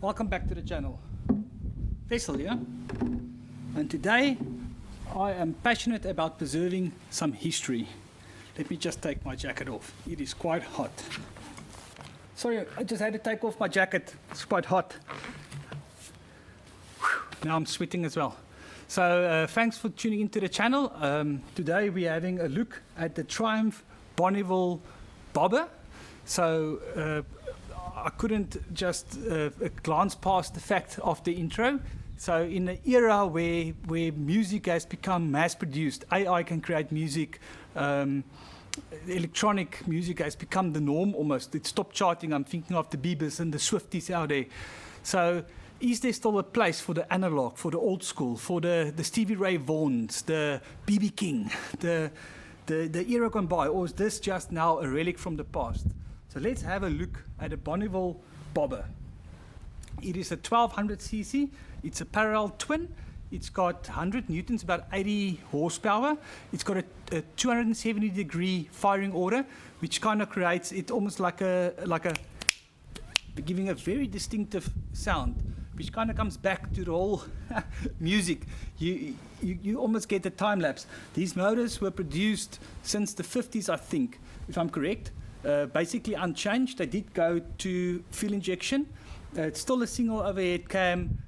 Welcome back to the channel. Vessel here, and today I am passionate about preserving some history. Let me just take my jacket off. It is quite hot. Sorry, I just had to take off my jacket. It's quite hot. Now I'm sweating as well. So thanks for tuning into the channel. Today we're having a look at the Triumph Bonneville bobber. So I couldn't just glance past the fact of the intro. So in an era where music has become mass-produced, AI can create music, electronic music has become the norm almost. It stopped charting. I'm thinking of the Biebers and the Swifties out there. So is there still a place for the analog, for the old school, for the Stevie Ray Vaughns, the B.B. King, the era gone by, or is this just now a relic from the past? So let's have a look at a Bonneville bobber. It is a 1200cc. It's a parallel twin. It's got 100 newtons, about 80 horsepower. It's got a 270-degree firing order, which kind of creates it almost like a giving a very distinctive sound, which kind of comes back to the whole music. You almost get a time lapse. These motors were produced since the 50s, I think, if I'm correct. Basically unchanged. They did go to fuel injection. It's still a single overhead cam,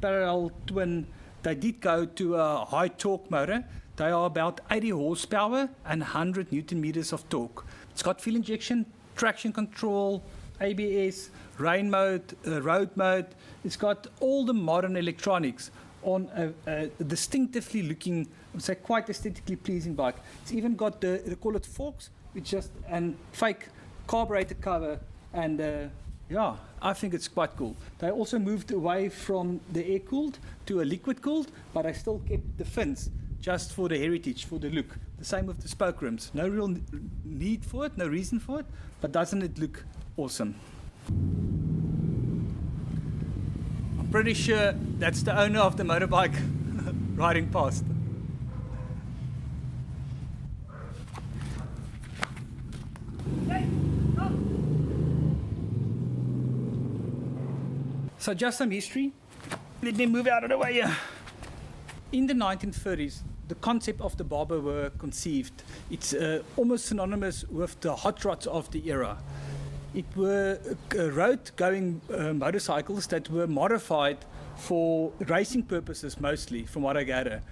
parallel twin. They did go to a high torque motor. They are about 80 horsepower and 100 newton meters of torque. It's got fuel injection, traction control, ABS, rain mode, road mode. It's got all the modern electronics on a distinctively looking, I would say quite aesthetically pleasing bike. It's even got they call it forks, which just and fake carburetor cover, and yeah, I think it's quite cool. They also moved away from the air-cooled to a liquid-cooled, but they still kept the fins just for the heritage, for the look. The same with the spoke rims. No real need for it, no reason for it, but doesn't it look awesome? I'm pretty sure that's the owner of the motorbike riding past. So just some history. Let me move out of the way here. In the 1930s, the concept of the bobber were conceived. It's almost synonymous with the hot rods of the era. It were road-going motorcycles that were modified for racing purposes mostly, from what I gather.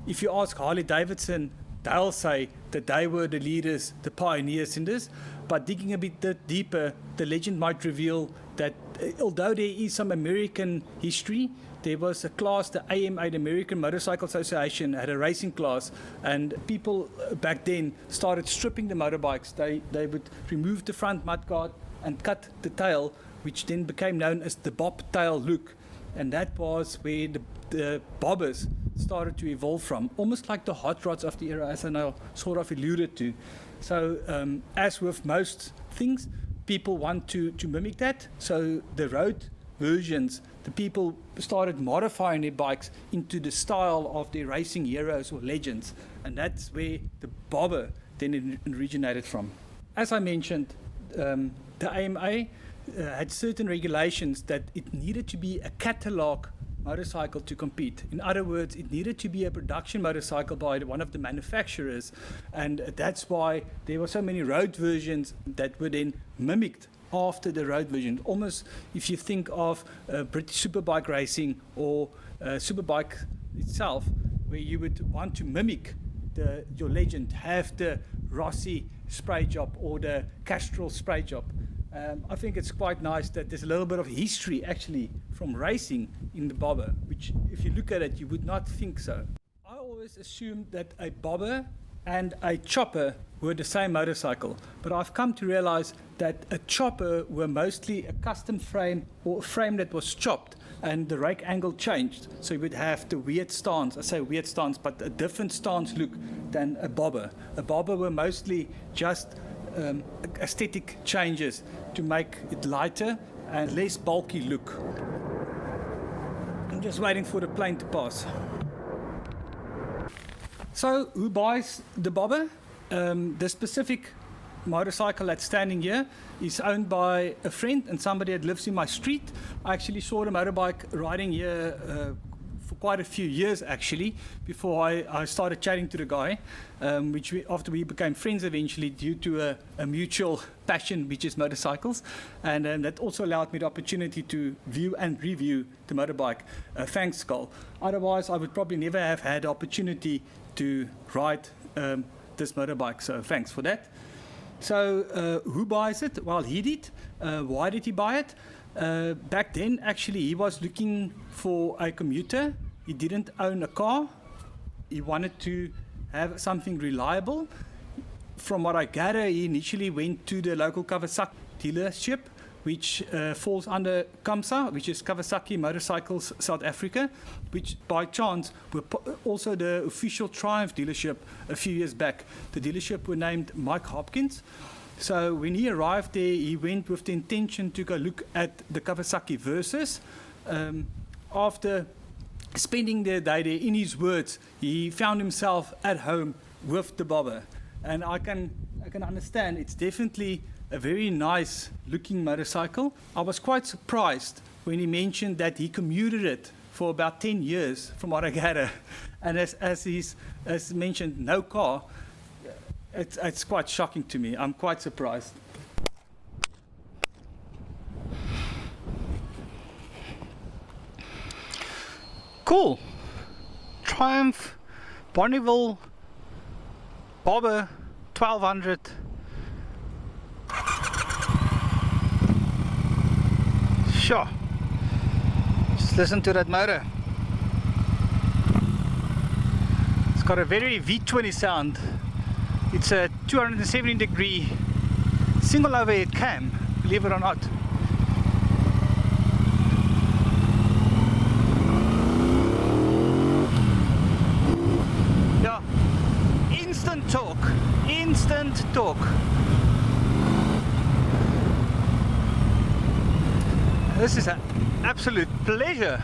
If you ask Harley Davidson, they'll say that they were the leaders, the pioneers in this. But digging a bit deeper, the legend might reveal that although there is some American history, there was a class, the AMA, the American Motorcycle Association, had a racing class, and people back then started stripping the motorbikes. They would remove the front mudguard and cut the tail, which then became known as the bobtail look. And that was where the bobbers started to evolve from, almost like the hot rods of the era, as I now sort of alluded to. So as with most things, people want to mimic that. So the road versions, the people started modifying their bikes into the style of their racing heroes or legends. And that's where the bobber then originated from. As I mentioned, the AMA had certain regulations that it needed to be a catalog motorcycle to compete. In other words, it needed to be a production motorcycle by one of the manufacturers, and that's why there were so many road versions that were then mimicked after the road version. Almost, if you think of British Superbike racing or Superbike itself, where you would want to mimic your legend, have the Rossi spray job or the Castrol spray job. I think it's quite nice that there's a little bit of history actually from racing in the bobber, which if you look at it, you would not think so. I always assumed that a bobber and a chopper were the same motorcycle, but I've come to realize that a chopper were mostly a custom frame or a frame that was chopped and the rake angle changed, so you would have the weird stance. I say weird stance, but a different stance look than a bobber. A bobber were mostly just aesthetic changes to make it lighter and less bulky look. I'm just waiting for the plane to pass. So who buys the bobber? The specific motorcycle that's standing here is owned by a friend and somebody that lives in my street. I actually saw the motorbike riding here for quite a few years actually before I started chatting to the guy, after we became friends eventually due to a mutual passion, which is motorcycles, and that also allowed me the opportunity to view and review the motorbike. Thanks, Carl. Otherwise I would probably never have had the opportunity to ride this motorbike, so thanks for that. So who buys it? Well, he did. Why did he buy it? Back then, actually, he was looking for a commuter. He didn't own a car. He wanted to have something reliable. From what I gather, he initially went to the local Kawasaki dealership, which falls under KAMSA, which is Kawasaki Motorcycles South Africa, which by chance were also the official Triumph dealership a few years back. The dealership were named Mike Hopkins. So when he arrived there, he went with the intention to go look at the Kawasaki Versys. After spending the day there, in his words, he found himself at home with the bobber. And I can understand it's definitely a very nice looking motorcycle. I was quite surprised when he mentioned that he commuted it for about 10 years, from what I gather. And as mentioned, no car. It's quite shocking to me. I'm quite surprised. Cool. Triumph Bonneville Bobber 1200. Sure. Just listen to that motor. It's got a very V20 sound. It's a 270-degree single overhead cam, believe it or not. Yeah, instant torque, instant torque. This is an absolute pleasure.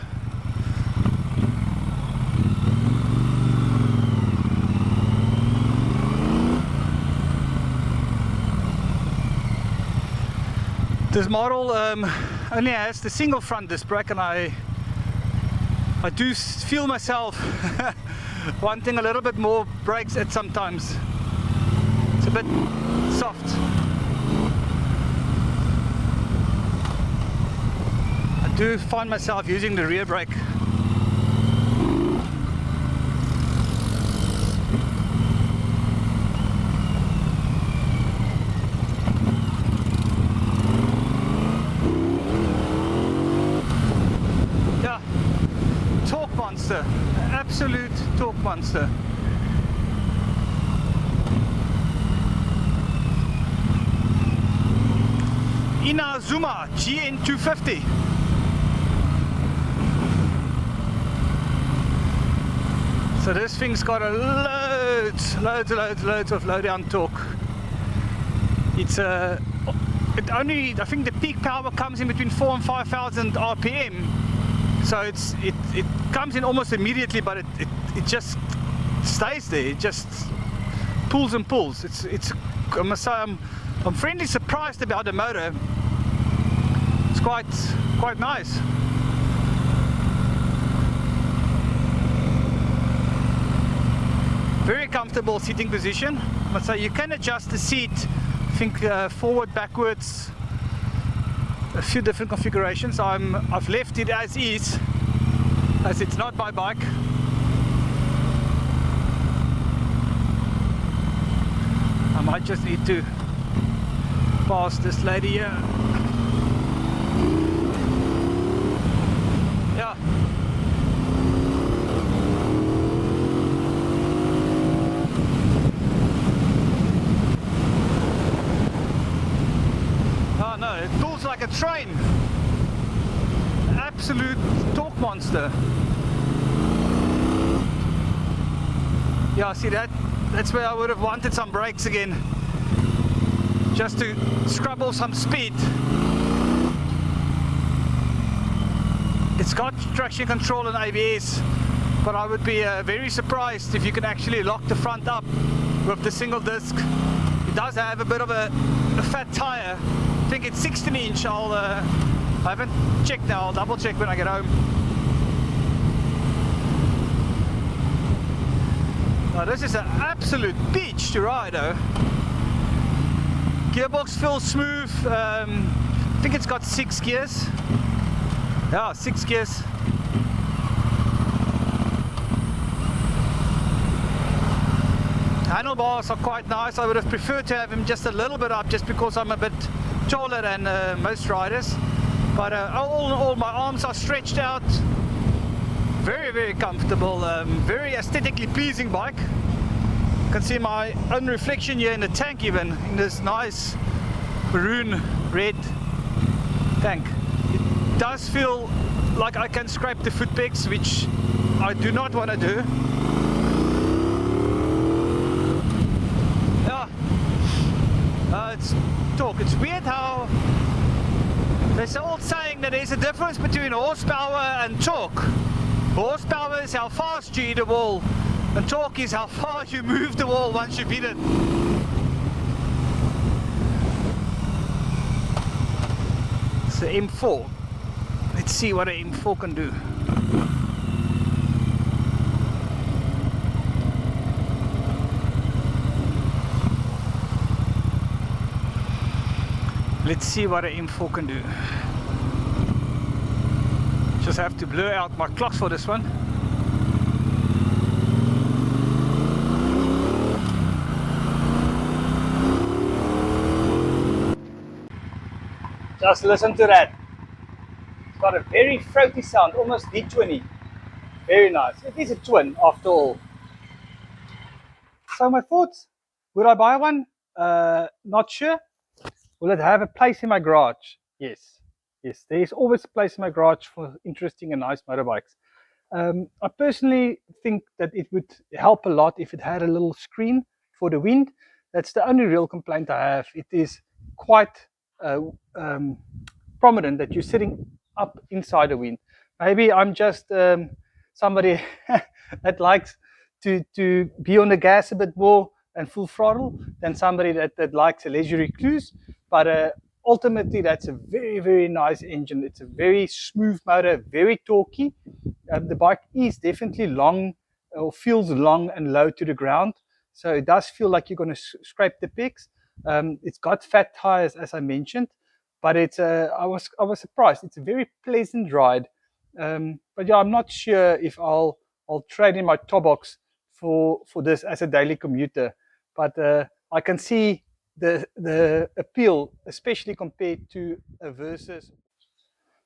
This model only has the single front disc brake, and I do feel myself wanting a little bit more brakes at sometimes. It's a bit soft. I do find myself using the rear brake. Monster, absolute torque monster. Inazuma GN250. So this thing's got a loads of low down torque. It's I think the peak power comes in between 4,000 and 5,000 RPM. So it comes in almost immediately, but it just stays there. It just pulls and pulls. I must say I'm friendly surprised about the motor. It's quite nice. Very comfortable seating position. I must say you can adjust the seat. I think forward, backwards. A few different configurations. I've left it as is, as it's not my bike. I might just need to pass this lady here. Yeah. Oh no, it pulls like a train. Absolute torque monster. Yeah, see that's where I would have wanted some brakes again, just to scrub off some speed. It's got traction control and ABS, but I would be very surprised if you can actually lock the front up with the single disc. It does have a bit of a fat tire. I think it's 16-inch. I haven't checked now. I'll double check when I get home. Now this is an absolute beach to ride though. Gearbox feels smooth. I think it's got 6 gears. Yeah, 6 gears. Handlebars are quite nice. I would have preferred to have him just a little bit up just because I'm a bit taller than most riders. But all in all, my arms are stretched out. Very, very comfortable. Very aesthetically pleasing bike. You can see my own reflection here in the tank, even in this nice maroon red tank. It does feel like I can scrape the foot pegs, which I do not want to do. It's torque. It's weird how there's an old saying that there's a difference between horsepower and torque. Horsepower is how fast you hit the wall, and torque is how far you move the wall once you hit it. It's the M4. Let's see what an M4 can do. Let's see what an M4 can do. Just have to blur out my clocks for this one. Just listen to that. It's got a very throaty sound, almost D20. Very nice. It is a twin after all. So my thoughts, would I buy one? Not sure. Will it have a place in my garage? Yes. Yes, there is always a place in my garage for interesting and nice motorbikes. I personally think that it would help a lot if it had a little screen for the wind. That's the only real complaint I have. It is quite prominent that you're sitting up inside the wind. Maybe I'm just somebody that likes to be on the gas a bit more and full throttle than somebody that likes a leisurely cruise. But ultimately, that's a very, very nice engine. It's a very smooth motor, very torquey. The bike is definitely long, or feels long and low to the ground. So it does feel like you're going to scrape the pegs. It's got fat tires, as I mentioned, but it's I was surprised. It's a very pleasant ride. But yeah, I'm not sure if I'll trade in my toe box for this as a daily commuter. But I can see the appeal, especially compared to a Versus.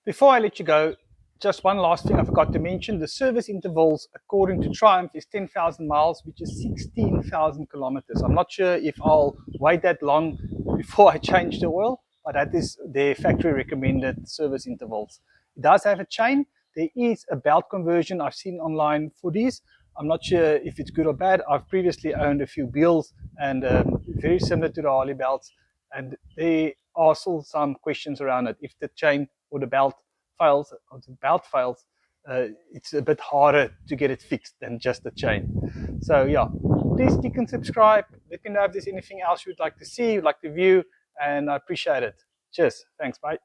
Before I let you go, just one last thing I forgot to mention. The service intervals, according to Triumph, is 10,000 miles, which is 16,000 kilometers. I'm not sure if I'll wait that long before I change the oil, but that is their factory recommended service intervals. It does have a chain. There is a belt conversion I've seen online for these. I'm not sure if it's good or bad. I've previously owned a few Beals and very similar to the Harley belts, and there are still some questions around it. If the chain or the belt fails, it's a bit harder to get it fixed than just the chain. So yeah, please click and subscribe. Let me know if there's anything else you'd like to see, you'd like to view, and I appreciate it. Cheers. Thanks. Bye.